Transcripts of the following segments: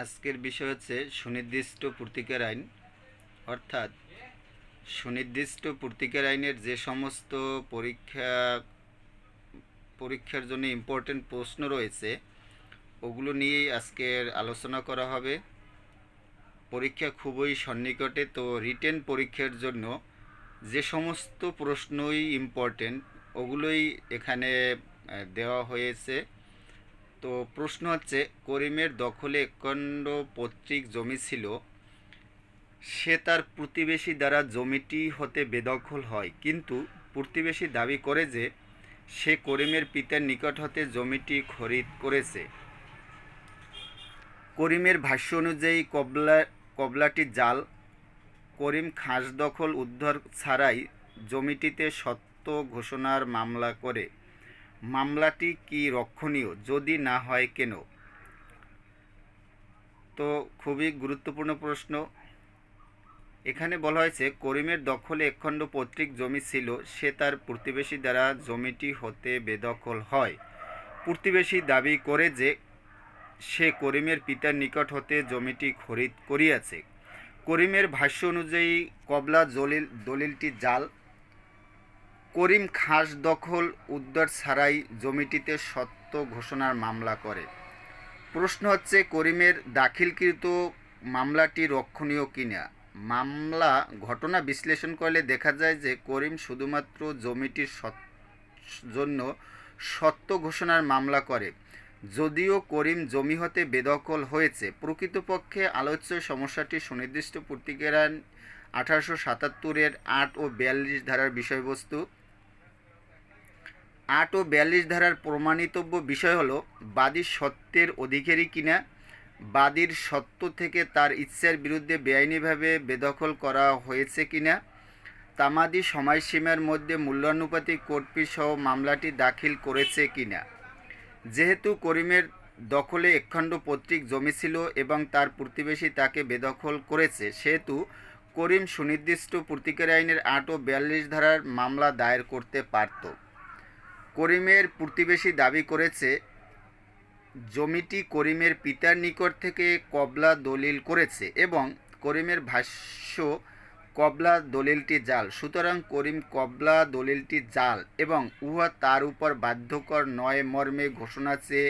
আজকের বিষয় হচ্ছে সুনির্দিষ্ট পূর্তিকার আইন, অর্থাৎ সুনির্দিষ্ট পূর্তিকার আইনের যে সমস্ত পরীক্ষার জন্য ইম্পর্টেন্ট প্রশ্ন রয়েছে ওগুলো নিয়েই আজকের আলোচনা করা হবে। পরীক্ষা খুবই সন্নিকটে, তো রিটেন পরীক্ষার জন্য যে সমস্ত প্রশ্নই ইম্পর্টেন্ট ওগুলোই এখানে দেওয়া হয়েছে। তো প্রশ্ন হচ্ছে, করিমের দখলে একখণ্ড পৈতৃক জমি ছিল, সে তার প্রতিবেশী দ্বারা জমিটি হতে বেদখল হয়, কিন্তু প্রতিবেশী দাবি করে যে সে করিমের পিতার নিকট হতে জমিটি খরিদ করেছে। করিমের ভাষ্য অনুযায়ী কবলাটি জাল। করিম খাসদখল উদ্ধার ছাড়াই জমিটিতে সত্য ঘোষণার মামলা করে। মামলাটি কি রক্ষণীয়? যদি না হয় কেন? তো খুবই গুরুত্বপূর্ণ প্রশ্ন। এখানে বলা হয়েছে, করিমের দখলে একখণ্ড পৈতৃক জমি ছিল, সে তার প্রতিবেশী দ্বারা জমিটি হতে বেদখল হয়। প্রতিবেশী দাবি করে যে সে করিমের পিতার নিকট হতে জমিটি খরিদ করিয়াছে। করিমের ভাষ্য অনুযায়ী কবলা দলিলটি জাল। করিম খাস দখল উদ্ধার ছাড়াই জমিটিতে সত্য ঘোষণার মামলা করে। প্রশ্ন হচ্ছে, করিমের দাখিলকৃত মামলাটি রক্ষণীয় কিনা। মামলা ঘটনা বিশ্লেষণ করলে দেখা যায় যে করিম শুধুমাত্র জমিটির জন্য সত্য ঘোষণার মামলা করে। যদিও করিম জমি হতে বেদখল হয়েছে, প্রকৃতপক্ষে আলোচ্য সমস্যাটি সুনির্দিষ্ট পূর্তিকার আইন 1877-এর 8 ও 42 ধারার বিষয়বস্তু। 8 ও 42 ধারার প্রমাণিতব্য বিষয় হলো বাদী সত্যের অধিকারী কিনা, বাদীর সত্য থেকে তার ইচ্ছার বিরুদ্ধে বেআইনিভাবে বেদখল করা হয়েছে কিনা, তামাদি সময়সীমার মধ্যে মূল্যানুপাতিক কোর্ট ফি সহ মামলাটি দাখিল করেছে কিনা। যেহেতু করিমের দখলে একখণ্ড পৈতৃক জমি ছিল এবং তার প্রতিবেশী তাকে বেদখল করেছে, সেহেতু করিম সুনির্দিষ্ট পূর্তিকার আইনের 8 ও 42 ধারার মামলা দায়ের করতে পারত। করিমের প্রতিবেশী দাবি করেছে জমিটি করিমের পিতার নিকট থেকে কবলা দলিল করেছে এবং করিমের ভাষ্য কবলা দলিলটি জাল। সুতরাং করিম কবলা দলিলটি জাল এবং উহা তার উপর বাধ্যকর নয় মর্মে ঘোষণা চেয়ে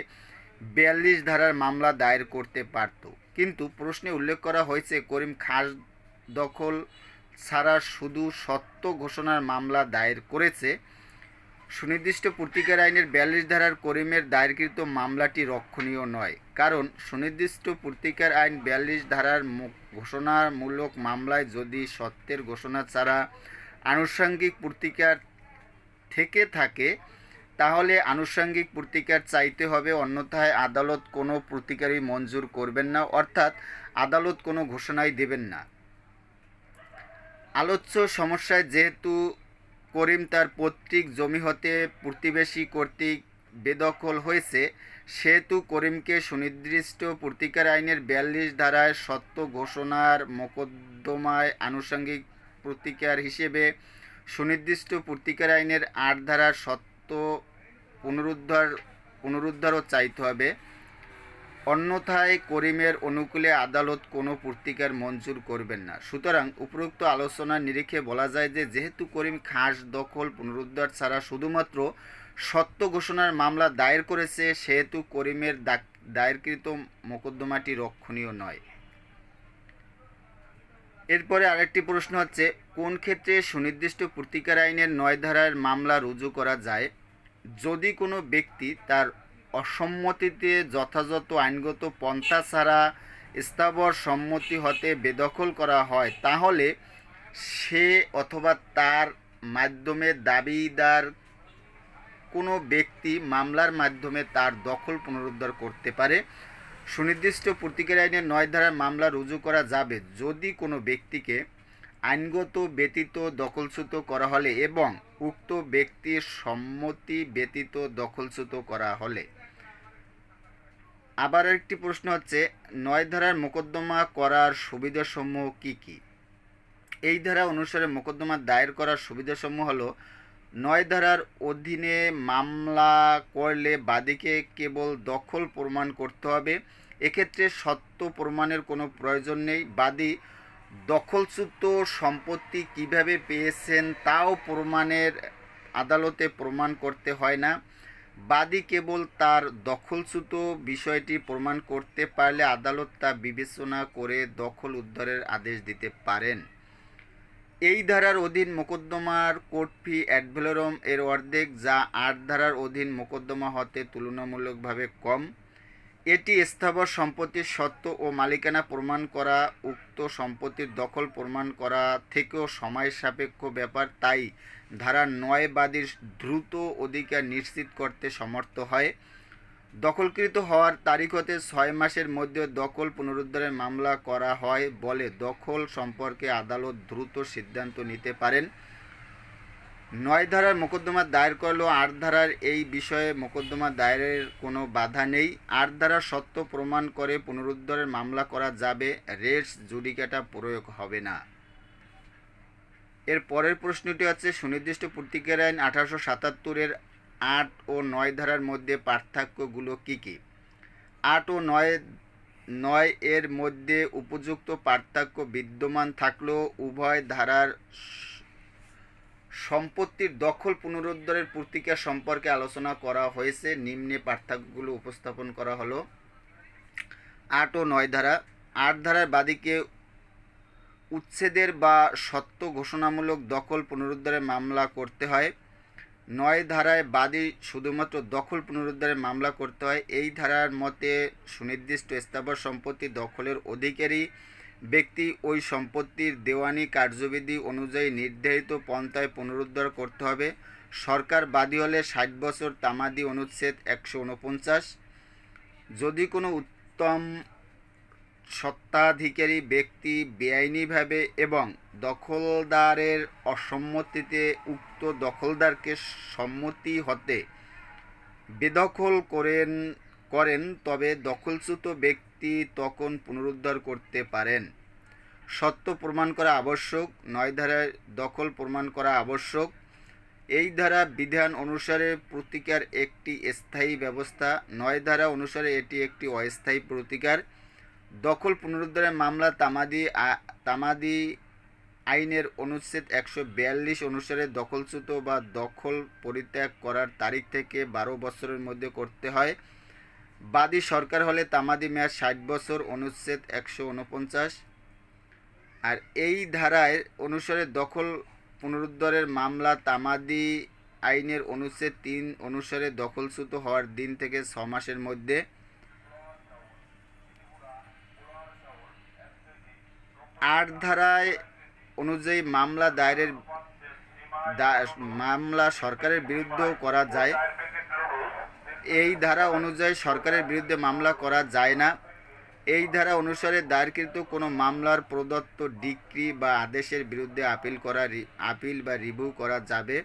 42 ধারার মামলা দায়ের করতে পারত। কিন্তু প্রশ্নে উল্লেখ করা হয়েছে করিম খাস দখল ছাড়া শুধু সত্য ঘোষণার মামলা দায়ের করেছে। সুনির্দিষ্ট পূর্তিকার আইনের 42 ধারার করিমের দায়েরকৃত মামলাটি রক্ষণীয় নয়, কারণ সুনির্দিষ্ট পূর্তিকার আইন 42 ধারার ঘোষণামূলক মামলায় যদি সত্যের ঘোষণা ছাড়া আনুষঙ্গিক পূর্তিকার থেকে থাকে তাহলে আনুষঙ্গিক পূর্তিকার চাইতে হবে, অন্যথায় আদালত কোনো পূর্তিকারই মঞ্জুর করবেন না, অর্থাৎ আদালত কোনো ঘোষণাই দেবেন না। আলোচ্য সমস্যায় যেহেতু করিম তার পৈতৃক জমি হতে প্রতিবেশী কর্তৃক বেদখল হয়েছে, সেহেতু করিমকে সুনির্দিষ্ট পূর্তিকার আইনের 42 ধারায় সত্য ঘোষণার মোকদ্দমায় আনুষঙ্গিক প্রতিকার হিসেবে সুনির্দিষ্ট পূর্তিকার আইনের 8 ধারার সত্য পুনরুদ্ধারও চাইতে হবে, অন্যথায় করিমের অনুকূলে আদালত কোনো পূর্তিকার মঞ্জুর করবেন না। সুতরাং উপরোক্ত আলোচনার নিরিখে বলা যায় যে যেহেতু করিম খাস দখল পুনরুদ্ধার ছাড়া শুধুমাত্র সত্য ঘোষণার মামলা দায়ের করেছে, সেহেতু করিমের দায়েরকৃত মোকদ্দমাটি রক্ষণীয় নয়। এরপরে আরেকটি প্রশ্ন হচ্ছে, কোন ক্ষেত্রে সুনির্দিষ্ট পূর্তিকার আইনের 9 ধারার মামলা রুজু করা যায়। যদি কোনো ব্যক্তি তার অসম্মতিতে যথাযথ আইনগত পন্থা ছাড়া স্থাবর সম্মতি হতে বেদখল করা হয়, তাহলে সে অথবা তার মাধ্যমে দাবিদার কোনো ব্যক্তি মামলার মাধ্যমে তার দখল পুনরুদ্ধার করতে পারে। সুনির্দিষ্ট পূর্তিকার আইনের 9 ধারার মামলা রুজু করা যাবে যদি কোনো ব্যক্তিকে আইনগত ব্যতীত দখলচ্যুত করা হলে এবং উক্ত ব্যক্তির সম্মতি ব্যতীত দখলচ্যুত করা হলে। আবার একটি প্রশ্ন হচ্ছে, 9 ধারার মোকদ্দমা করার সুবিধাসমূহ কি কি। এই ধারা অনুসারে মোকদ্দমা দায়ের করার সুবিধাসমূহ হলো, নয় ধারার অধীনে মামলা করলে বাদীকে কেবল দখল প্রমাণ করতে হবে। এক্ষেত্রে সত্য প্রমাণের কোনো প্রয়োজন নেই। বাদী দখলচ্যুত সম্পত্তি কিভাবে পেয়েছেন তাও আদালতে প্রমাণ করতে হয় না। বাদী কেবল তার দখলচ্যুত বিষয়টি প্রমাণ করতে পারলে আদালত তা বিবেচনা করে দখল উদ্ধারের আদেশ দিতে পারেন। এই ধারার অধীন মোকদ্দমার কোর্ট ফি অ্যাড ভ্যালোরম এর অর্ধেক, যা ৮ ধারার অধীন মোকদ্দমা হতে তুলনামূলকভাবে কম। এটি স্থাবর সম্পত্তির সত্ত্ব ও মালিকানা প্রমাণ করা উক্ত সম্পত্তির দখল প্রমাণ করা থেকেও সময় সাপেক্ষ ব্যাপার, তাই ধারা ৯ বাদীর দ্রুত অধিকার নিশ্চিত করতে সমর্থ হয়। দখলকৃত হওয়ার তারিখ হতে ৬ মাসের মধ্যে দখল পুনরুদ্ধারের মামলা করা হয় বলে দখল সম্পর্কে আদালত দ্রুত সিদ্ধান্ত নিতে পারেন। ৯ ধারার মোকদ্দমা দায়ের করলেও ৮ ধারার এই বিষয়ে মোকদ্দমা দায়েরের কোনো বাধা নেই। ৮ ধারার সত্য প্রমাণ করে পুনরুদ্ধারের মামলা করা যাবে, রেস জুডিকাটা প্রয়োগ হবে না। এর পরের প্রশ্নটি হচ্ছে সুনির্দিষ্ট প্রতিকার আইন ১৮৭৭-এর ৮ ও ৯ ধারার মধ্যে পার্থক্যগুলো কী কী? ৮ ও ৯ এর মধ্যে উপযুক্ত পার্থক্য বিদ্যমান থাকলেও উভয় ধারার সম্পত্তির দখল পুনরুদ্ধারের প্রতিকার সম্পর্কে আলোচনা করা হয়েছে। নিম্নে পার্থক্যগুলো উপস্থাপন করা হলো। ৮ ও ৯ ধারা। ৮ ধারার বাদীকে উচ্ছেদের বা সত্য ঘোষণামূলক দখল পুনরুদ্ধারের মামলা করতে হয়। ৯ ধারায় বাদী শুধুমাত্র দখল পুনরুদ্ধারের মামলা করতে হয়। এই ধারার মতে সুনির্দিষ্ট স্থাবর সম্পত্তি দখলের অধিকারী ব্যক্তি ওই সম্পত্তির দেওয়ানি কার্যবিধি অনুযায়ী নির্ধারিত পন্থায় পুনরুদ্ধার করতে হবে। সরকার বাদী হলে ৬০ বছর, তামাদি অনুচ্ছেদ ১৪৯। যদি কোনো উত্তম স্বত্বাধিকারী ব্যক্তি বেআইনিভাবে এবং দখলদারের অসম্মতিতে উক্ত দখলদারকে সম্মতি হতে বেদখল করেন তবে দখলচ্যুত ব্যক্তি তখন পুনরুদ্ধার করতে পারেন। সত্য প্রমাণ করা আবশ্যক। ৯ ধারায় দখল প্রমাণ করা আবশ্যক। এই ধারা বিধান অনুসারে প্রতিকার একটি স্থায়ী ব্যবস্থা। ৯ ধারা অনুসারে এটি একটি অস্থায়ী প্রতিকার। দখল পুনরুদ্ধারের মামলা তামাদি আইনের অনুচ্ছেদ ১৪২ অনুসারে দখলচ্যুত বা দখল পরিত্যাগ করার তারিখ থেকে ১২ বছরের মধ্যে করতে হয়। বাদী সরকার হলে তামাদি মেয়াদ ৬০ বছর, অনুচ্ছেদ ১৪৯। আর এই ধারায় অনুসারে দখল পুনরুদ্ধারের মামলা তামাদি আইনের অনুচ্ছেদ ৩ অনুসারে দখলচ্যুত হওয়ার দিন থেকে ৬ মাসের মধ্যে। ৮ ধারায় অনুযায়ী মামলা সরকারের বিরুদ্ধেও করা যায়। এই ধারা অনুযায়ী সরকারের বিরুদ্ধে মামলা করা যায় না। এই ধারা অনুসারে দায়েরকৃত কোনো মামলার প্রদত্ত ডিক্রি বা আদেশের বিরুদ্ধে আপিল বা রিভিউ করা যাবে।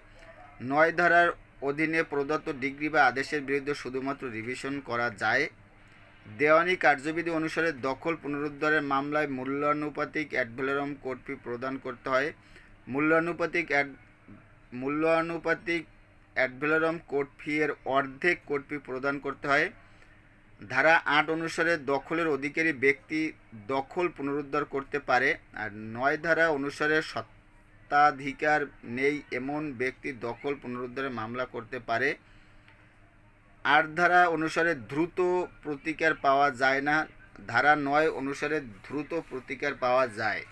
৯ ধারার অধীনে প্রদত্ত ডিক্রি বা আদেশের বিরুদ্ধে শুধুমাত্র রিভিশন করা যায়। দেওয়ানি কার্যবিধি অনুসারে দখল পুনরুদ্ধারের মামলায় মূল্যানুপাতিক অ্যাড ভ্যালোরম কোর্ট ফি প্রদান করতে হয়। মূল্যানুপাতিক অ্যাড ভ্যালোরম কোর্ট ফি এর অর্ধেক কোর্ট ফি প্রদান করতে হয়। ধারা ৮ অনুসারে দখলের অধিকারী ব্যক্তি দখল পুনরুদ্ধার করতে পারে। আর ৯ ধারা অনুসারে স্বত্বাধিকার নেই এমন ব্যক্তি দখল পুনরুদ্ধারের মামলা করতে পারে। ৮ ধারা অনুসারে দ্রুত প্রতিকার পাওয়া যায় না। ধারা ৯ অনুসারে দ্রুত প্রতিকার পাওয়া যায়।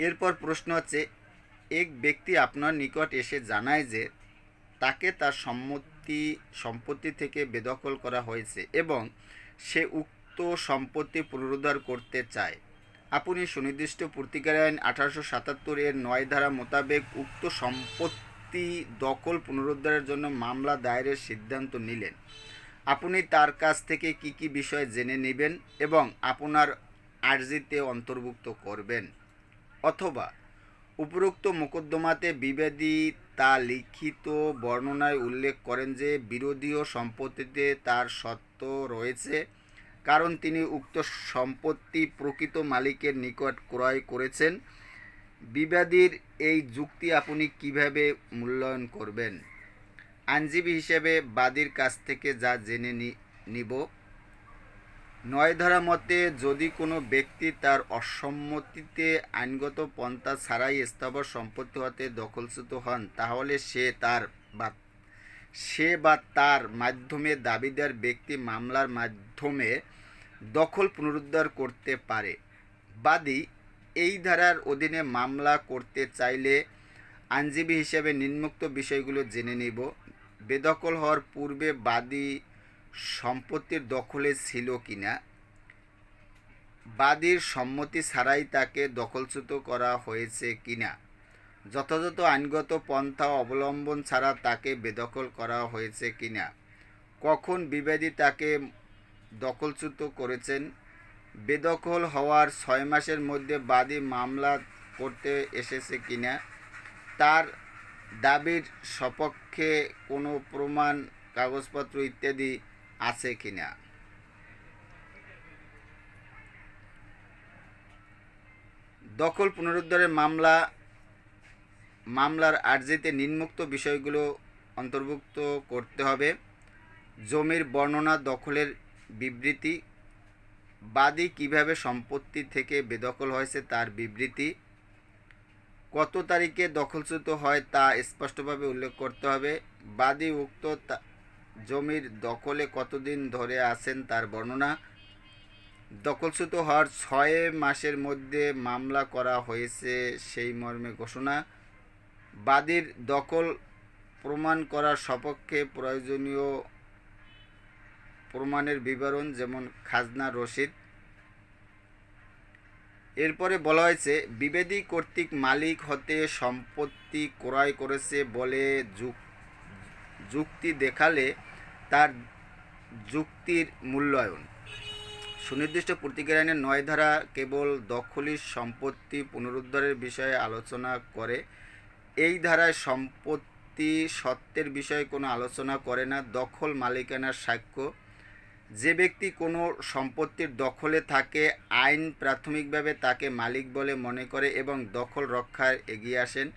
এরপর প্রশ্ন হচ্ছে, এক ব্যক্তি আপনার নিকট এসে জানায় যে তাকে তার সম্পত্তি থেকে বেদখল করা হয়েছে এবং সে উক্ত সম্পত্তি পুনরুদ্ধার করতে চায়। আপনি সুনির্দিষ্ট প্রতিকার আইন ১৮৭৭-এর ৯ ধারা মোতাবেক উক্ত সম্পত্তি দখল পুনরুদ্ধারের জন্য মামলা দায়েরের সিদ্ধান্ত নিলেন। আপনি তার কাছ থেকে কি কি বিষয় জেনে নেবেন এবং আপনার আর্জিতে অন্তর্ভুক্ত করবেন, অথবা উপরোক্ত মোকদ্দমাতে বিবাদী তা লিখিত বর্ণনায় উল্লেখ করেন যে বিরোধীয় সম্পত্তিতে তার সত্ত্ব রয়েছে, কারণ তিনি উক্ত সম্পত্তি প্রকৃত মালিকের নিকট ক্রয় করেছেন বিবাদীর এই যুক্তি আপনি কিভাবে মূল্যায়ন করবেন? আইনজীবী হিসেবে বাদীর কাছ থেকে যা জেনে নিব, ৯ ধারা মতে যদি কোনো ব্যক্তি তার অসম্মতিতে আইনগত পন্থা ছাড়াই স্থাবর সম্পত্তি হতে দখলচ্যুত হন, তাহলে সে বা তার মাধ্যমে দাবিদার ব্যক্তি মামলার মাধ্যমে দখল পুনরুদ্ধার করতে পারে। বাদী এই ধারার অধীনে মামলা করতে চাইলে আইনজীবী হিসেবে নিম্নোক্ত বিষয়গুলো জেনে নিব। বেদখল হওয়ার পূর্বে বাদী সম্পত্তির দখলে ছিল কিনা, বাদীর সম্মতি ছাড়াই তাকে দখলচ্যুত করা হয়েছে কিনা, যথাযথ আইনগত পন্থা অবলম্বন ছাড়া তাকে বেদখল করা হয়েছে কিনা, কখন বিবাদী তাকে দখলচ্যুত করেছেন, বেদখল হওয়ার 6 মাসের মধ্যে বাদী মামলা করতে এসেছে কিনা, তার দাবির সপক্ষে কোনো প্রমাণ কাগজপত্র ইত্যাদি আছে কিনা। দখল পুনরুদ্ধারের মামলার আর্জিতে নিম্নোক্ত বিষয়গুলো অন্তর্ভুক্ত করতে হবে: জমির বর্ণনা, দখলের বিবৃতি, বাদী কিভাবে সম্পত্তি থেকে বেদখল হয়েছে তার বিবৃতি, কত তারিখে দখলচ্যুত হয় তা স্পষ্টভাবে উল্লেখ করতে হবে, বাদী উক্ত জমির দখলে কতদিন ধরে আছেন তার বর্ণনা, দখলচ্যুত হওয়ার 6 মাসের মধ্যে মামলা করা হয়েছে সেই মর্মে ঘোষণা, বাদীর দখল প্রমাণ করার সপক্ষে প্রয়োজনীয় প্রমাণের বিবরণ যেমন খাজনা রসিদ। এরপরে বলা হয়েছে বিবাদী কর্তৃক মালিক হতে সম্পত্তি ক্রয় করেছে বলে যুক্তি দেখালে তার যুক্তির মূল্যায়ন। সুনির্দিষ্ট প্রতিকার আইনের 9 ধারা কেবল দখলী সম্পত্তি পুনরুদ্ধারের বিষয়ে আলোচনা করে। এই ধারায় সম্পত্তি সত্ত্বের বিষয়ে কোনো আলোচনা করে না। দখল মালিকানার সাক্ষ্য: যে ব্যক্তি কোনো সম্পত্তির দখলে থাকে আইন প্রাথমিকভাবে তাকে মালিক বলে মনে করে এবং দখল রক্ষায় এগিয়ে আসেন।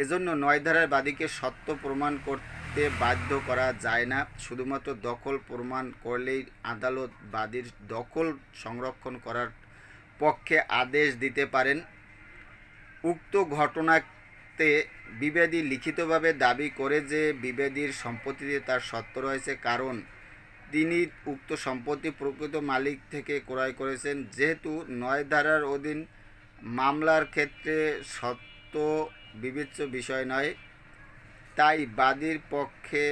এজন্য 9 ধারার বাদীকে সত্য প্রমাণ করতে বাধ্য করা যায় না। শুধুমাত্র দখল প্রমাণ করলেই আদালত বাদীর দখল সংরক্ষণ করার পক্ষে আদেশ দিতে পারেন। উক্ত ঘটনাতে বিবাদী লিখিতভাবে দাবি করে যে বিবাদীর সম্পত্তিতে তার সত্ত্ব রয়েছে, কারণ তিনি উক্ত সম্পত্তি প্রকৃত মালিক থেকে ক্রয় করেছেন। যেহেতু 9 ধারার অধীন মামলার ক্ষেত্রে সত্য বিবেচ্য বিষয় নয়, তাই বাদীর পক্ষে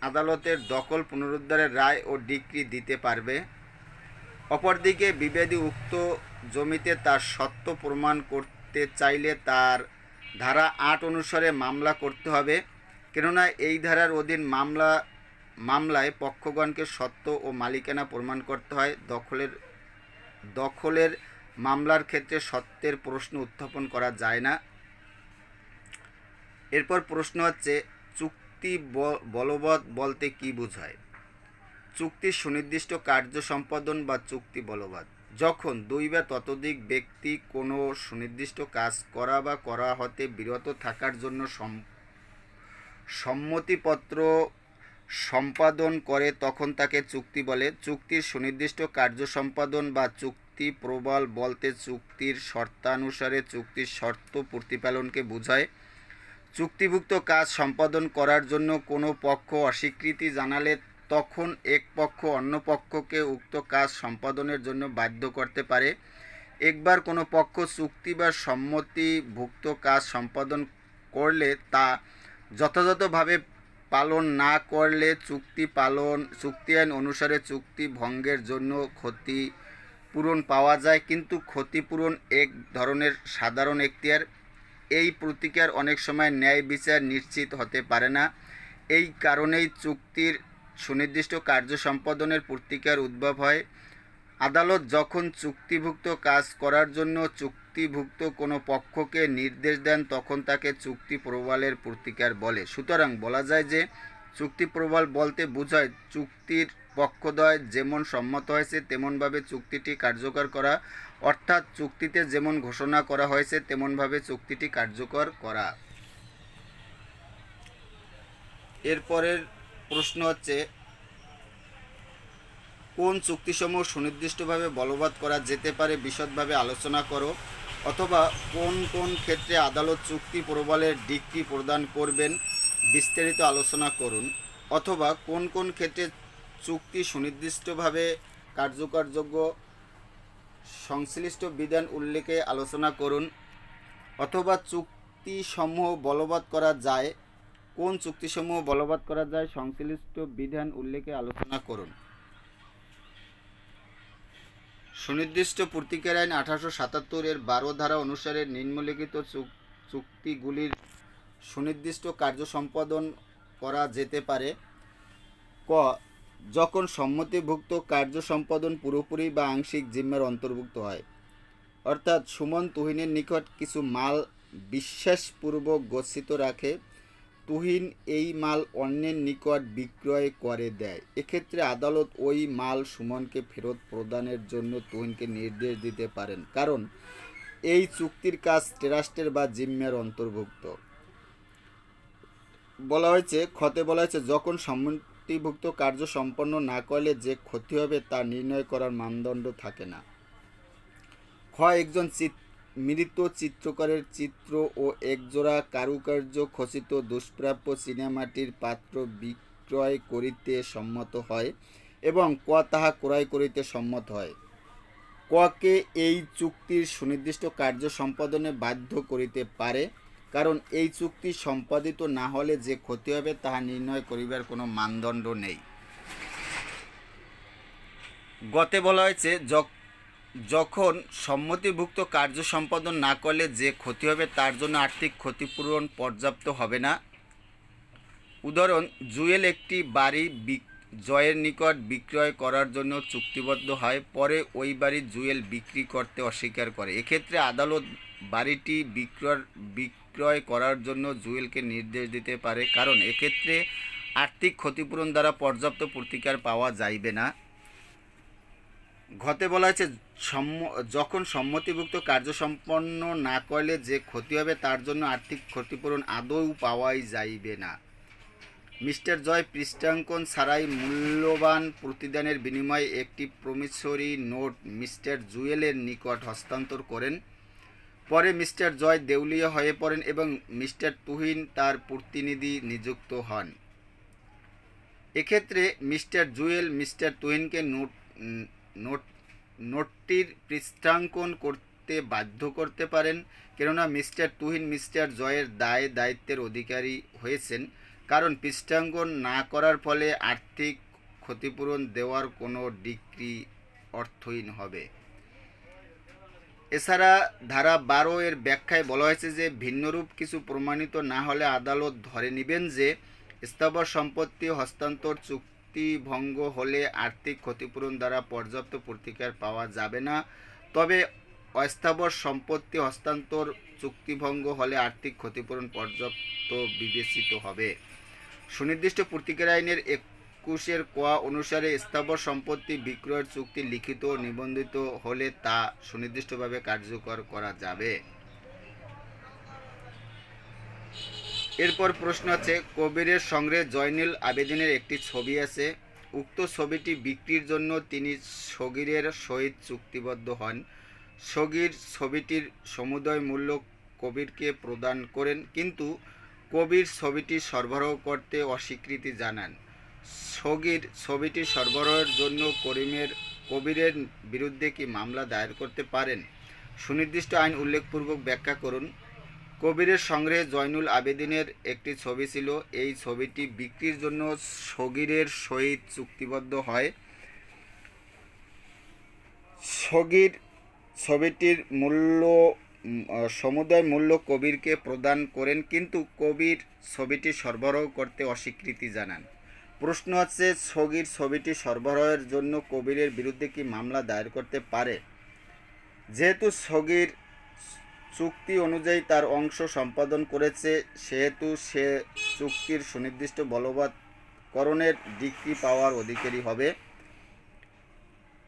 আদালতের দখল পুনরুদ্ধারের রায় ও ডিক্রি দিতে পারবে। অপরদিকে বিবাদী উক্ত জমিতে তার সত্ত্ব প্রমাণ করতে চাইলে তার ধারা 8 অনুসারে মামলা করতে হবে, কেননা এই ধারার অধীন মামলায় পক্ষগণকে সত্ত্ব ও মালিকানা প্রমাণ করতে হয়। দখলের মামলার ক্ষেত্রে সত্ত্বের প্রশ্ন উত্থাপন করা যায় না। এরপর প্রশ্ন হচ্ছে, চুক্তি বলবৎ বলতে কি বোঝায়? চুক্তির সুনির্দিষ্ট কার্য সম্পাদন বা চুক্তি বলবৎ: যখন 2 বা ততোধিক ব্যক্তি কোনো সুনির্দিষ্ট কাজ করা বা করা হতে বিরত থাকার জন্য সম্মতিপত্র সম্পাদন করে তখন তাকে চুক্তি বলে। চুক্তির সুনির্দিষ্ট কার্য সম্পাদন বা চুক্তি প্রবল বলতে চুক্তির শর্তানুসারে চুক্তির শর্ত প্রতিপালনকে বোঝায়। চুক্তিভুক্ত কাজ সম্পাদন করার জন্য কোনো পক্ষ অস্বীকৃতি জানালে তখন এক পক্ষ অন্য পক্ষকে উক্ত কাজ সম্পাদনের জন্য বাধ্য করতে পারে। একবার কোনো পক্ষ চুক্তি বা সম্মতিভুক্ত কাজ সম্পাদন করলে তা যথাযথভাবে পালন না করলে চুক্তি আইন অনুসারে চুক্তি ভঙ্গের জন্য ক্ষতিপূরণ পাওয়া যায়, কিন্তু ক্ষতিপূরণ এক ধরনের সাধারণ এখতিয়ার। এই প্রতিকার অনেক সময় ন্যায় বিচার নিশ্চিত হতে পারে না। এই কারণেই চুক্তির সুনির্দিষ্ট কার্য সম্পাদনের প্রতিকার উদ্ভব হয়। আদালত যখন চুক্তিভুক্ত কাজ করার জন্য চুক্তিভুক্ত কোনো পক্ষকে নির্দেশ দেন তখন তাকে চুক্তি প্রবলের প্রতিকার বলে। সুতরাং বলা যায় যে চুক্তি প্রবল বলতে বোঝায় চুক্তির পক্ষদ্বয় যেমন সম্মত হয়েছে তেমনভাবে চুক্তিটি কার্যকর করা, অর্থাৎ চুক্তিতে যেমন ঘোষণা করা হয়েছে তেমনভাবে চুক্তিটি কার্যকর করা। এরপরের প্রশ্ন হচ্ছে, কোন চুক্তিসমূহ সুনির্দিষ্টভাবে বলবৎ করা যেতে পারে বিশদভাবে আলোচনা করো, অথবা কোন কোন ক্ষেত্রে আদালত চুক্তি প্রবলের ডিক্রি প্রদান করবেন বিস্তারিত আলোচনা করুন, অথবা কোন কোন ক্ষেত্রে চুক্তি সুনির্দিষ্টভাবে কার্যকরযোগ্য সংশ্লিষ্ট বিধান উল্লেখে আলোচনা করুন, অথবা চুক্তিসমূহ বলবৎ করা যায়, কোন চুক্তিসমূহ বলবৎ করা যায় সংশ্লিষ্ট বিধান উল্লেখে আলোচনা করুন। সুনির্দিষ্ট পূর্তিকার আইন 1877 এর 12 ধারা অনুসারে নিম্নলিখিত চুক্তিগুলির সুনির্দিষ্ট কার্য সম্পাদন করা যেতে পারে। ক, যখন সম্মতিভুক্ত কার্য সম্পাদন পুরোপুরি বা আংশিক জিম্মার অন্তর্ভুক্ত হয়, অর্থাৎ সুমন তুহিনের নিকট কিছু মাল বিশ্বাসপূর্বক গচ্ছিত রাখে, তুহিন এই মাল অন্যের নিকট বিক্রয় করে দেয়, এক্ষেত্রে আদালত ওই মাল সুমনকে ফেরত প্রদানের জন্য তুহিনকে নির্দেশ দিতে পারেন, কারণ এই চুক্তির কাজ ট্রাস্টের বা জিম্মার অন্তর্ভুক্ত। বলা হয়েছে ক্ষতে বলা হয়েছে যখন সম্মতিভুক্ত কার্য সম্পন্ন না করলে যে ক্ষতি হবে তা নির্ণয় করার মানদণ্ড থাকে না। খ, একজন মৃত চিত্রকারের চিত্র ও একজোড়া কারুকার্য খচিত দুষ্প্রাপ্য চীনামাটির পাত্র বিক্রয় করিতে সম্মত হয় এবং ক, তাহা ক্রয় করিতে সম্মত হয়। ককে এই চুক্তির সুনির্দিষ্ট কার্য সম্পাদনে বাধ্য করিতে পারে, কারণ এই চুক্তি সম্পাদিত না হলে যে ক্ষতি হবে তাহা নির্ণয় করিবার কোনো মানদণ্ড নেই। গতে বলা হয়েছে যখন সম্মতিভুক্ত কার্য সম্পাদন না করলে যে ক্ষতি হবে তার জন্য আর্থিক ক্ষতিপূরণ পর্যাপ্ত হবে না। উদাহরণ, জুয়েল একটি বাড়ি জয়ের নিকট বিক্রয় করার জন্য চুক্তিবদ্ধ হয়, পরে ওই বাড়ি জুয়েল বিক্রি করতে অস্বীকার করে, এক্ষেত্রে আদালত বাড়িটি বিক্রয় করার জন্য জুয়েলকে নির্দেশ দিতে পারে, কারণ এক্ষেত্রে আর্থিক ক্ষতিপূরণ দ্বারা পর্যাপ্ত প্রতিকার পাওয়া যাইবে না। ঘতে বলা হয়েছে যখন সম্মতিভুক্ত কার্য সম্পন্ন না করলে যে ক্ষতি হবে তার জন্য আর্থিক ক্ষতিপূরণ আদৌ পাওয়াই যাইবে না। মিস্টার জয় পৃষ্ঠাঙ্কন ছাড়াই মূল্যবান প্রতিদানের বিনিময়ে একটি প্রমিসরি নোট মিস্টার জুয়েলের নিকট হস্তান্তর করেন, পরে মিস্টার জয় দেউলিয়া হয়ে পড়েন এবং মিস্টার তুহিন তার প্রতিনিধি নিযুক্ত হন, এক্ষেত্রে মিস্টার জুয়েল মিস্টার তুহিনকে নোটটির পৃষ্ঠাঙ্কন করতে বাধ্য করতে পারেন, কেননা মিস্টার তুহিন মিস্টার জয়ের দায়িত্বের অধিকারী হয়েছেন, কারণ পৃষ্ঠাঙ্কন না করার ফলে আর্থিক ক্ষতিপূরণ দেওয়ার কোনো ডিক্রি অর্থহীন হবে। এছাড়া ধারা 12 এর ব্যাখ্যায় বলা হয়েছে যে ভিন্নরূপ কিছু প্রমাণিত না হলে আদালত ধরে নেবেন যে স্থাবর সম্পত্তি হস্তান্তর চুক্তি ভঙ্গ হলে আর্থিক ক্ষতিপূরণ দ্বারা পর্যাপ্ত প্রতিকার পাওয়া যাবে না, তবে অস্থাবর সম্পত্তি হস্তান্তর চুক্তিভঙ্গ হলে আর্থিক ক্ষতিপূরণ পর্যাপ্ত বিবেচিত হবে। সুনির্দিষ্ট প্রতিকার আইনের 21 ক অনুসারে স্থাবর সম্পত্তি বিক্রয়ের চুক্তি লিখিত ও নিবন্ধিত হলে তা সুনির্দিষ্টভাবে কার্যকর করা যাবে। এরপর প্রশ্ন আছে, কবিরের সংগ্রহে জয়নুল আবেদিনের একটি ছবি আছে, উক্ত ছবিটি বিক্রির জন্য তিনি সগীরের সহিত চুক্তিবদ্ধ হন, সগীর ছবিটির সমুদয় মূল্য কবিরকে প্রদান করেন, কিন্তু কবির ছবিটি সরবরাহ করতে অস্বীকৃতি জানান। সগীর ছবিটি সরবরাহের জন্য কবিরের বিরুদ্ধে কি মামলা দায়ের করতে পারেন? সুনির্দিষ্ট আইন উল্লেখপূর্বক ব্যাখ্যা করুন। কবিরের সংগ্রহে জয়নুল আবেদিনের একটি ছবি ছিল, এই ছবিটি বিক্রির জন্য সগীরের সহিত চুক্তিবদ্ধ হয়, সগীর ছবিটির সমুদয় মূল্য কবিরকে প্রদান করেন, কিন্তু কবির ছবিটি সরবরাহ করতে অস্বীকৃতি জানান। প্রশ্ন হচ্ছে, সগীর ছবিটি সরবরাহের জন্য কবিরের বিরুদ্ধে কি মামলা দায়ের করতে পারে? যেহেতু সগীর চুক্তি অনুযায়ী তার অংশ সম্পাদন করেছে, সেহেতু সে চুক্তির সুনির্দিষ্ট বলবৎ করণের ডিগ্রি পাওয়ার অধিকারী হবে।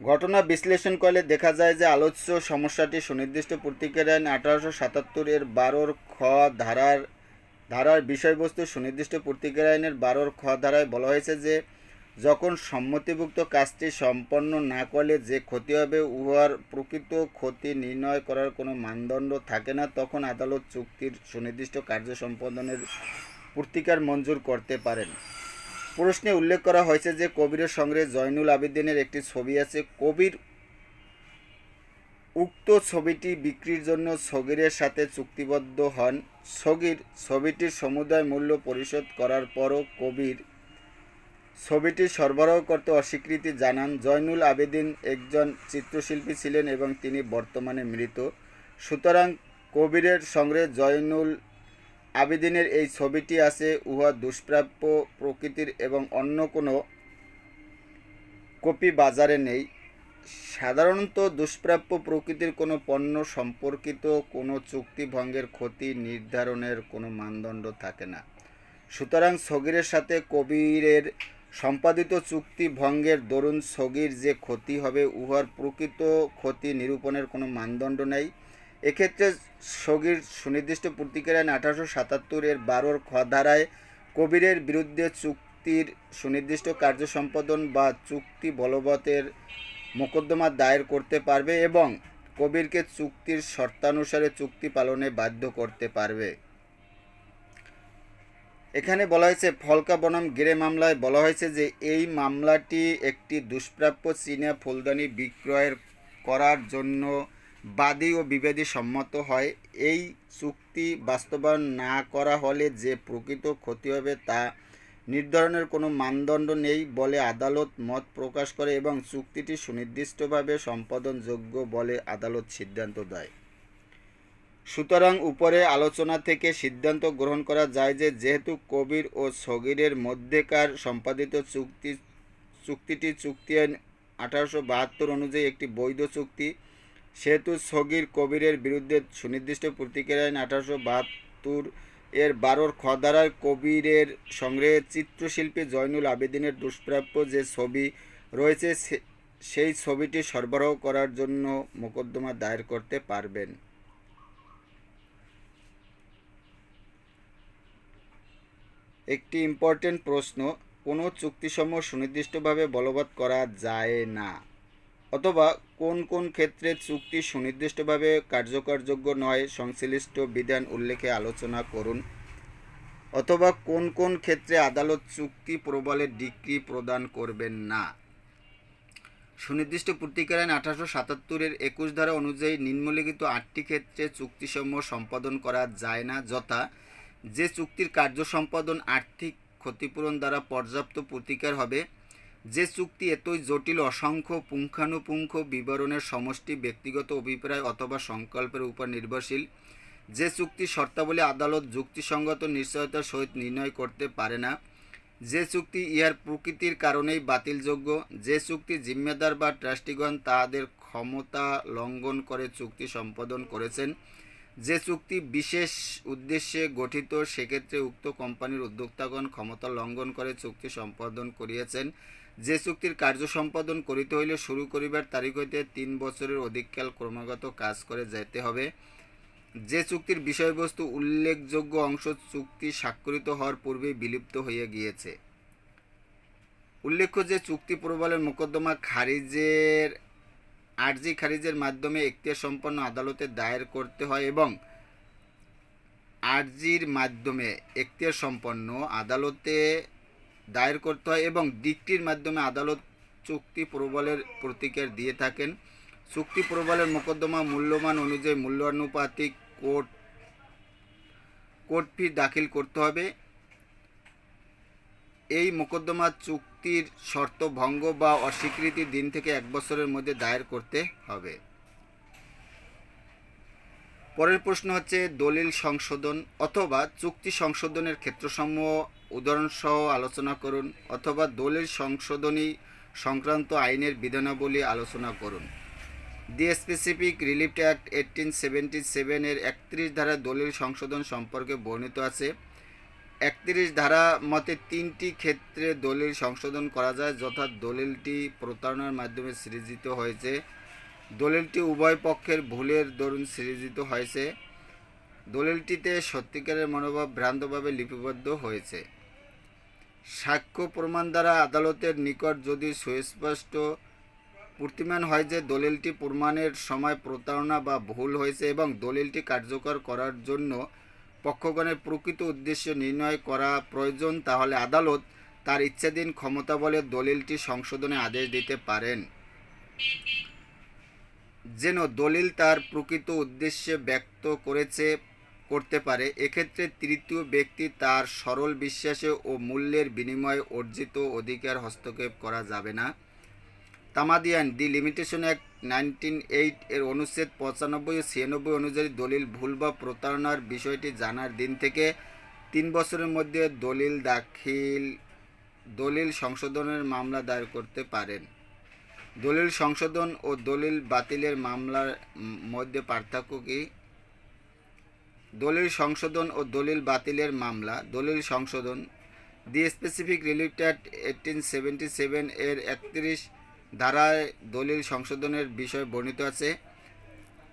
ঘটনা বিশ্লেষণ করলে দেখা যায় যে আলোচ্য সমস্যাটি সুনির্দিষ্ট প্রতিকার আইন 1877 এর 12 খ ধারার বিষয়বস্তু। সুনির্দিষ্ট প্রতিকার আইনের 12 খ ধারায় বলা হয়েছে যে যখন সম্মতিভুক্ত কাজটি সম্পন্ন না করলে যে ক্ষতি হবে উহার প্রকৃত ক্ষতি নির্ণয় করার কোনো মানদণ্ড থাকে না, তখন আদালত চুক্তির সুনির্দিষ্ট কার্য সম্পাদনের প্রতিকার মঞ্জুর করতে পারেন। প্রশ্নে উল্লেখ করা হয়েছে যে কবিরের সঙ্গে জয়নুল আবেদিনের একটি ছবি আছে। কবির উক্ত ছবিটি বিক্রির জন্য সগীরের সাথে চুক্তিবদ্ধ হন। সগীর ছবিটির সমুদায় মূল্য পরিশোধ করার পরও কবির ছবিটি সরবরাহ করতে অস্বীকৃতি জানান। জয়নুল আবেদিন একজন চিত্রশিল্পী ছিলেন এবং তিনি বর্তমানে মৃত। সুতরাং কবিরের সঙ্গে জয়নুল আবেদিনের এই ছবিটি আছে, উহা দুষ্প্রাপ্য প্রকৃতির এবং অন্য কোনো কপি বাজারে নেই। সাধারণত দুষ্প্রাপ্য প্রকৃতির কোনো পণ্য সম্পর্কিত কোনো চুক্তি ভঙ্গের ক্ষতি নির্ধারণের কোনো মানদণ্ড থাকে না। সুতরাং সগীরের সাথে কবিরের সম্পাদিত চুক্তি ভঙ্গের দরুন সগীর যে ক্ষতি হবে উহার প্রকৃত ক্ষতি নিরূপণের কোনো মানদণ্ড নেই। এক্ষেত্রে সগীর সুনির্দিষ্ট প্রতিকার আইন 1877 এর 12 খ ধারায় কবিরের বিরুদ্ধে চুক্তির সুনির্দিষ্ট কার্য সম্পাদন বা চুক্তি বলবতের মোকদ্দমা দায়ের করতে পারবে এবং কবিরকে চুক্তির শর্তানুসারে চুক্তি পালনে বাধ্য করতে পারবে। এখানে বলা হয়েছে ফলকা বনাম গেরে মামলায় বলা হয়েছে যে এই মামলাটি একটি দুষ্প্রাপ্য চীনা ফুলদানি বিক্রয়ের করার জন্য বাদী ও বিবাদী সম্মত হয়। এই চুক্তি বাস্তবায়ন না করা হলে যে প্রকৃত ক্ষতি হবে তা নির্ধারণের কোনো মানদণ্ড নেই বলে আদালত মত প্রকাশ করে এবং চুক্তিটি সুনির্দিষ্টভাবে সম্পাদনযোগ্য বলে আদালত সিদ্ধান্ত দেয়। সুতরাং উপরে আলোচনা থেকে সিদ্ধান্ত গ্রহণ করা যায় যে যেহেতু কবির ও সগীরের মধ্যেকার সম্পাদিত চুক্তিটি চুক্তি আইন 1872 অনুযায়ী একটি বৈধ চুক্তি, সেহেতু সগীর কবিরের বিরুদ্ধে সুনির্দিষ্ট প্রতিকার আইন 1872 এর 12 খ ধারায় কবিরের সঙ্গে চিত্রশিল্পী জয়নুল আবেদিনের দুষ্প্রাপ্য যে ছবি রয়েছে সেই ছবিটি সরবরাহ করার জন্য মোকদ্দমা দায়ের করতে পারবেন। একটি ইম্পর্টেন্ট প্রশ্ন, কোনো চুক্তিসমূহ সুনির্দিষ্টভাবে বলবৎ করা যায় না, অথবা কোন কোন ক্ষেত্রে চুক্তি সুনির্দিষ্টভাবে কার্যকরযোগ্য নয় সংশ্লিষ্ট বিধান উল্লেখে আলোচনা করুন, অথবা কোন কোন ক্ষেত্রে আদালত চুক্তি প্রবলের ডিক্রি প্রদান করবেন না। সুনির্দিষ্ট প্রতিকার আইন 1877 এর 21 ধারা অনুযায়ী নিম্নলিখিত 8টি ক্ষেত্রে চুক্তিসমূহ সম্পাদন করা যায় না, যথা যে চুক্তির কার্য সম্পাদন আর্থিক ক্ষতিপূরণ দ্বারা পর্যাপ্ত প্রতিকার হবে, যে চুক্তি এতই জটিল অসংখ্য পুঙ্খানুপুঙ্খ বিবরণের সমষ্টি ব্যক্তিগত অভিপ্রায় অথবা সংকল্পের উপর নির্ভরশীল, যে চুক্তি শর্তাবলী আদালত যুক্তিসঙ্গত নিশ্চয়তার সহিত নির্ণয় করতে পারে না, যে চুক্তি ইহার প্রকৃতির কারণেই বাতিলযোগ্য, যে চুক্তি জিম্মেদার বা ট্রাস্টিগণ তাদের ক্ষমতা লঙ্ঘন করে চুক্তি সম্পাদন করেছেন, যে চুক্তি বিশেষ উদ্দেশ্যে গঠিত সেক্ষেত্রে উক্ত কোম্পানির উদ্যোক্তাগণ ক্ষমতা লঙ্ঘন করে চুক্তি সম্পাদন করিয়াছেন, যে চুক্তির কার্য সম্পাদন করিতে হইলে শুরু করিবার তারিখ হইতে 3 বছরের অধিককাল ক্রমাগত কাজ করে যাইতে হবে, যে চুক্তির বিষয়বস্তু উল্লেখযোগ্য অংশ চুক্তি স্বাক্ষরিত হওয়ার পূর্বেই বিলুপ্ত হইয়া গিয়েছে। উল্লেখ্য যে চুক্তি প্রবলের মোকদ্দমা আর্জি খারিজের মাধ্যমে এখতিয়ার সম্পন্ন আদালতে দায়ের করতে হয় এবং আর্জির মাধ্যমে এখতিয়ার সম্পন্ন আদালতে দায়ের করতে হয় এবং ডিক্রির মাধ্যমে আদালত চুক্তি প্রবলের প্রতিকার দিয়ে থাকেন। চুক্তি প্রবলের মোকদ্দমা মূল্যমান অনুযায়ী মূল্যানুপাতিক কোর্ট ফি দাখিল করতে হবে। এই মোকদ্দমা চুক্তির শর্ত ভঙ্গ বা অস্বীকৃতির দিন থেকে 1 বছরের মধ্যে দায়ের করতে হবে। পরের প্রশ্ন হচ্ছে দলিল সংশোধন অথবা চুক্তি সংশোধনের ক্ষেত্রসমূহ উদাহরণসহ আলোচনা করুন, অথবা দলিল সংশোধনী সংক্রান্ত আইনের বিধানাবলী আলোচনা করুন। দি স্পেসিফিক রিলিফ অ্যাক্ট 1877 এর 31 ধারা দলিল সংশোধন সম্পর্কে বর্ণিত আছে। 31 ধারা মতে 3টি ক্ষেত্রে দলিল সংশোধন করা যায়, যথা দলিলটি প্রতারণার মাধ্যমে সৃজিত হয়েছে, দলিলটি উভয় পক্ষের ভুলের দরুন সৃজিত হয়েছে, দলিলটিতে সত্যিকারের মনোভাব ভ্রান্তভাবে লিপিবদ্ধ হয়েছে। সাক্ষ্য প্রমাণ দ্বারা আদালতের নিকট যদি সুস্পষ্ট প্রতীয়মান হয় যে দলিলটি প্রমাণের সময় প্রতারণা বা ভুল হয়েছে এবং দলিলটি কার্যকর করার জন্য পক্ষগণের প্রকৃত উদ্দেশ্য নির্ণয় করা প্রয়োজন, তাহলে আদালত তার ইচ্ছাধীন ক্ষমতা বলে দলিলটি সংশোধনে আদেশ দিতে পারেন, যেন দলিল তার প্রকৃত উদ্দেশ্যে ব্যক্ত করতে পারে। এক্ষেত্রে তৃতীয় ব্যক্তি তার সরল বিশ্বাসে ও মূল্যের বিনিময়ে অর্জিত অধিকার হস্তক্ষেপ করা যাবে না। তামাদি আইন দি লিমিটেশন অ্যাক্ট 1908 এর অনুচ্ছেদ 95 ও 96 অনুযায়ী দলিল ভুল বা প্রতারণার বিষয়টি জানার দিন থেকে 3 বছরের মধ্যে দলিল সংশোধনের মামলা দায়ের করতে পারেন। দলিল সংশোধন ও দলিল বাতিলের মামলার মধ্যে পার্থক্য কি? দলিল সংশোধন ও দলিল বাতিলের মামলা। দলিল সংশোধন দি স্পেসিফিক রিলিফ অ্যাক্ট 1877 এর 31 ধারায় দলিল সংশোধনের বিষয় বর্ণিত আছে।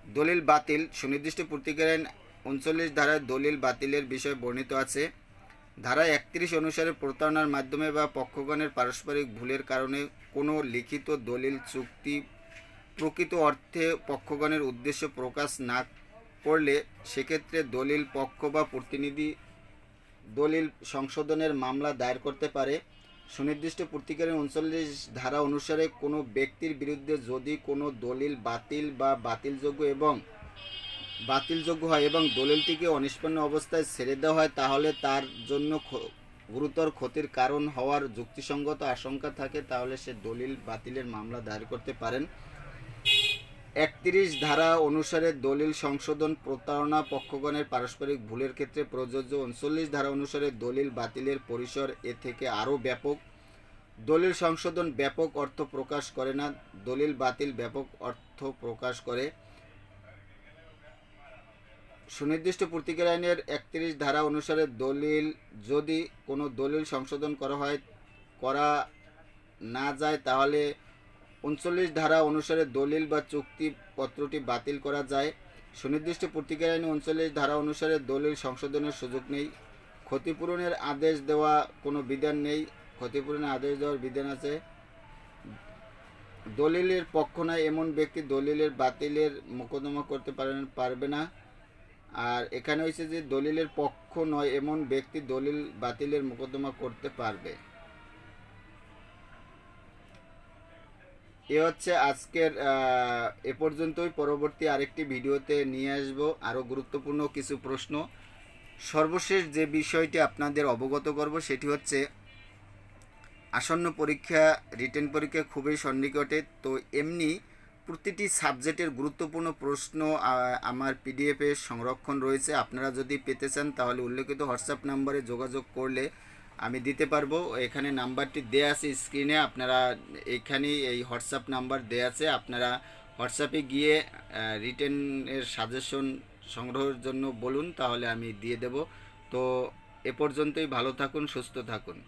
দলিল বাতিল সুনির্দিষ্ট প্রতিকার আইন 39 ধারায় দলিল বাতিলের বিষয় বর্ণিত আছে। ধারা 31 অনুসারে প্রতারণার মাধ্যমে বা পক্ষগণের পারস্পরিক ভুলের কারণে কোনো লিখিত দলিল চুক্তি প্রকৃত অর্থে পক্ষগণের উদ্দেশ্য প্রকাশ না করলে সেক্ষেত্রে দলিল পক্ষ বা প্রতিনিধি দলিল সংশোধনের মামলা দায়ের করতে পারে। সুনির্দিষ্ট প্রতিকারের 39 ধারা অনুসারে কোনো ব্যক্তির বিরুদ্ধে যদি কোনো দলিল বাতিলযোগ্য হয় এবং দলিলটিকে অনিষ্পন্ন অবস্থায় ছেড়ে দেওয়া হয়, তাহলে তার জন্য গুরুতর ক্ষতির কারণ হওয়ার যুক্তিসঙ্গত আশঙ্কা থাকে, তাহলে সে দলিল বাতিলের মামলা দায়ের করতে পারেন। 31 ধারা অনুসারে দলিল সংশোধন প্রতারণা পক্ষগণের পারস্পরিক ভুলের ক্ষেত্রে প্রযোজ্য। 39 ধারা অনুসারে দলিল বাতিলের পরিসর এ থেকে আরও ব্যাপক। দলিল সংশোধন ব্যাপক অর্থ প্রকাশ করে না, দলিল বাতিল ব্যাপক অর্থ প্রকাশ করে। সুনির্দিষ্ট প্রতিকার আইনের 31 ধারা অনুসারে যদি কোনো দলিল সংশোধন করা না যায়, তাহলে 39 ধারা অনুসারে দলিল বা চুক্তিপত্রটি বাতিল করা যায়। সুনির্দিষ্ট প্রতিকার আইনে 39 ধারা অনুসারে দলিল সংশোধনের সুযোগ নেই। ক্ষতিপূরণের আদেশ দেওয়া কোনো বিধান নেই। ক্ষতিপূরণের আদেশ দেওয়ার বিধান আছে। দলিলের পক্ষ নয় এমন ব্যক্তি দলিলের বাতিলের মোকদ্দমা করতে পারবে না। আর এখানে হয়েছে যে দলিলের পক্ষ নয় এমন ব্যক্তি দলিল বাতিলের মোকদ্দমা করতে পারবে। এ হচ্ছে আজকের এ পর্যন্তই। পরবর্তী আরেকটি ভিডিওতে নিয়ে আসবো আরও গুরুত্বপূর্ণ কিছু প্রশ্ন। সর্বশেষ যে বিষয়টি আপনাদের অবগত করব সেটি হচ্ছে আসন্ন পরীক্ষা, রিটেন পরীক্ষা খুবই সন্নিকটে, তো এমনি প্রতিটি সাবজেক্টের গুরুত্বপূর্ণ প্রশ্ন আমার পিডিএফে সংরক্ষণ রয়েছে। আপনারা যদি পেতে চান তাহলে উল্লেখিত হোয়াটসঅ্যাপ নাম্বারে যোগাযোগ করলে আমি দিতে পারবো। এখানে নাম্বারটি দেয়া আছে স্ক্রিনে, আপনারা এইখানেই এই হোয়াটসঅ্যাপ নাম্বার দেয়া আছে, আপনারা হোয়াটসঅ্যাপে গিয়ে রিটেনের সাজেশন সংগ্রহের জন্য বলুন, তাহলে আমি দিয়ে দেব। তো এ পর্যন্তই, ভালো থাকুন, সুস্থ থাকুন।